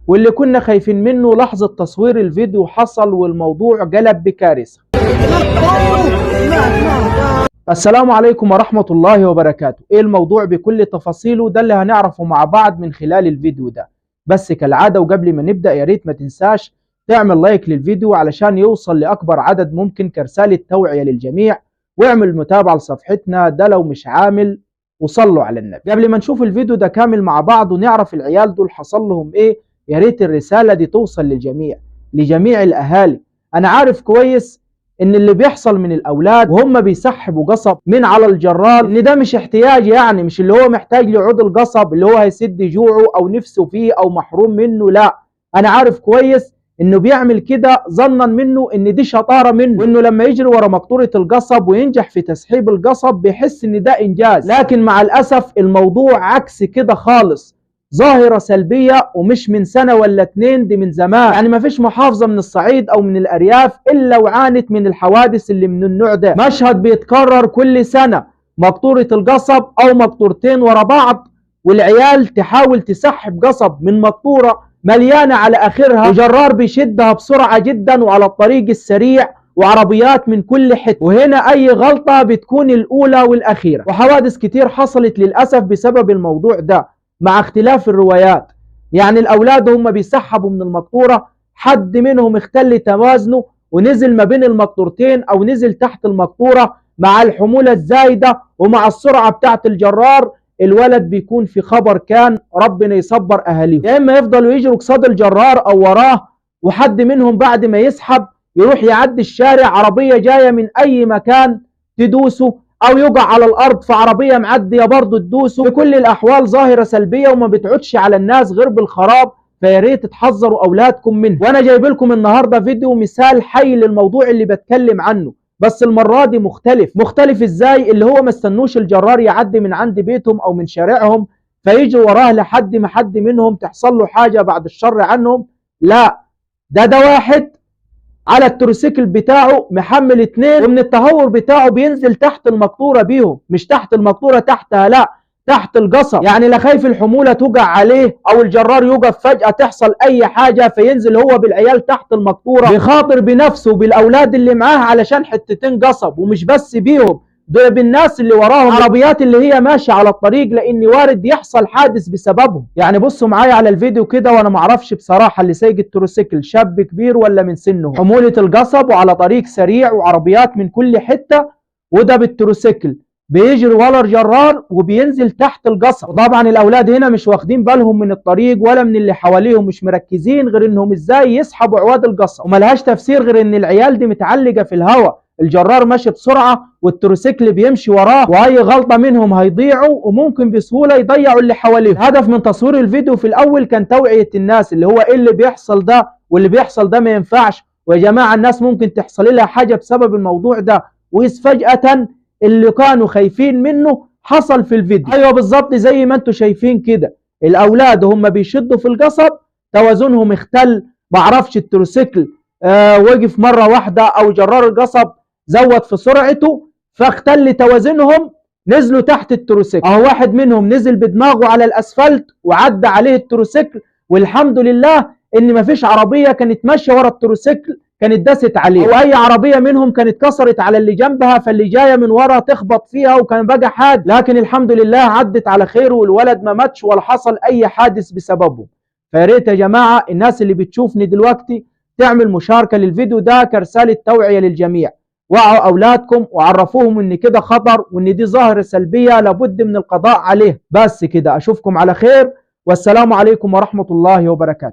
واللي كنا خايفين منه لحظة تصوير الفيديو حصل والموضوع قلب بكارثة. السلام عليكم ورحمة الله وبركاته. ايه الموضوع بكل تفاصيله؟ ده اللي هنعرفه مع بعض من خلال الفيديو ده. بس كالعادة وقبل ما نبدأ يا ريت ما تنساش تعمل لايك للفيديو علشان يوصل لأكبر عدد ممكن كرسالة توعية للجميع، واعمل متابعة لصفحتنا ده لو مش عامل، وصلوا على النبي. قبل ما نشوف الفيديو ده كامل مع بعض ونعرف العيال دول حصل لهم ايه، يا ريت الرسالة دي توصل للجميع، لجميع الأهالي. أنا عارف كويس ان اللي بيحصل من الاولاد وهم بيسحبوا قصب من على الجرار ان ده مش احتياج، يعني مش اللي هو محتاج لعود القصب اللي هو هيسد جوعه او نفسه فيه او محروم منه، لا، انا عارف كويس انه بيعمل كده ظنا منه ان دي شطاره منه، وانه لما يجري ورا مقطوره القصب وينجح في تسحيب القصب بيحس ان ده انجاز. لكن مع الاسف الموضوع عكس كده خالص، ظاهرة سلبية ومش من سنة ولا اتنين، دي من زمان. يعني ما فيش محافظة من الصعيد او من الارياف الا وعانت من الحوادث اللي من النوع ده. مشهد بيتكرر كل سنة، مقطورة القصب او مقطورتين ورا بعض، والعيال تحاول تسحب قصب من مقطورة مليانة على اخرها، وجرار بيشدها بسرعة جدا وعلى الطريق السريع، وعربيات من كل حته، وهنا اي غلطة بتكون الاولى والاخيرة. وحوادث كتير حصلت للاسف بسبب الموضوع ده مع اختلاف الروايات. يعني الاولاد هم بيسحبوا من المقطوره حد منهم اختل توازنه ونزل ما بين المقطورتين او نزل تحت المقطوره، مع الحموله الزايده ومع السرعه بتاعه الجرار الولد بيكون في خبر كان، ربنا يصبر اهاليهم. يا اما يفضلوا يجروا قصاد الجرار او وراه، وحد منهم بعد ما يسحب يروح يعدي الشارع، عربيه جايه من اي مكان تدوسه، او يقع على الارض في عربيه معديه برضه تدوسه. في كل الاحوال ظاهره سلبيه وما بتعودش على الناس غير بالخراب، فيا ريت تحذروا اولادكم منه. وانا جايب لكم النهارده فيديو مثال حي للموضوع اللي بتكلم عنه، بس المره دي مختلف ازاي؟ اللي هو ما استنوش الجرار يعدي من عند بيتهم او من شارعهم فيجوا وراه لحد ما حد منهم تحصل له حاجه بعد الشر عنهم، لا، ده واحد على التروسيكل بتاعه محمل اتنين، ومن التهور بتاعه بينزل تحت المقطوره بيهم، مش تحت المقطوره تحتها، لا، تحت القصب. يعني لا خايف الحموله توقع عليه او الجرار يوقف فجاه تحصل اي حاجه فينزل هو بالعيال تحت المقطوره، بيخاطر بنفسه وبالاولاد اللي معاه علشان حتتين قصب، ومش بس بيهم، ده بالناس اللي وراهم، عربيات اللي هي ماشيه على الطريق، لان وارد يحصل حادث بسببهم. يعني بصوا معايا على الفيديو كده، وانا معرفش بصراحه اللي سايق التروسيكل شاب كبير ولا من سنه، حموله القصب وعلى طريق سريع وعربيات من كل حته، وده بالتروسيكل بيجري ورا الجرار وبينزل تحت القصب. طبعا الاولاد هنا مش واخدين بالهم من الطريق ولا من اللي حواليهم، مش مركزين غير انهم ازاي يسحبوا عواد القصب، وملهاش تفسير غير ان العيال دي متعلقه في الهواء، الجرار ماشي بسرعه والتروسيكل بيمشي وراه، واي غلطه منهم هيضيعوا وممكن بسهوله يضيعوا اللي حواليهم. الهدف من تصوير الفيديو في الاول كان توعيه الناس، اللي هو ايه اللي بيحصل ده، واللي بيحصل ده ما ينفعش، ويا جماعه الناس ممكن تحصل لها حاجه بسبب الموضوع ده، فجاه اللي كانوا خايفين منه حصل في الفيديو. ايوه بالظبط زي ما انتم شايفين كده، الاولاد هم بيشدوا في القصب توازنهم اختل، معرفش التروسيكل وقف مره واحده او جرار القصب زود في سرعته فاختل توازنهم، نزلوا تحت التروسيكل. اهو واحد منهم نزل بدماغه على الاسفلت وعدى عليه التروسيكل، والحمد لله ان مفيش عربيه كانت ماشيه ورا التروسيكل كانت داست عليه، او اي عربيه منهم كانت كسرت على اللي جنبها فاللي جايه من ورا تخبط فيها وكان بقى حادث، لكن الحمد لله عدت على خير والولد ما ماتش ولا حصل اي حادث بسببه. فيا ريت يا جماعه الناس اللي بتشوفني دلوقتي تعمل مشاركه للفيديو ده كرساله توعيه للجميع، وعوا اولادكم وعرفوهم ان كده خطر وان دي ظاهره سلبيه لابد من القضاء عليه. بس كده، اشوفكم على خير، والسلام عليكم ورحمه الله وبركاته.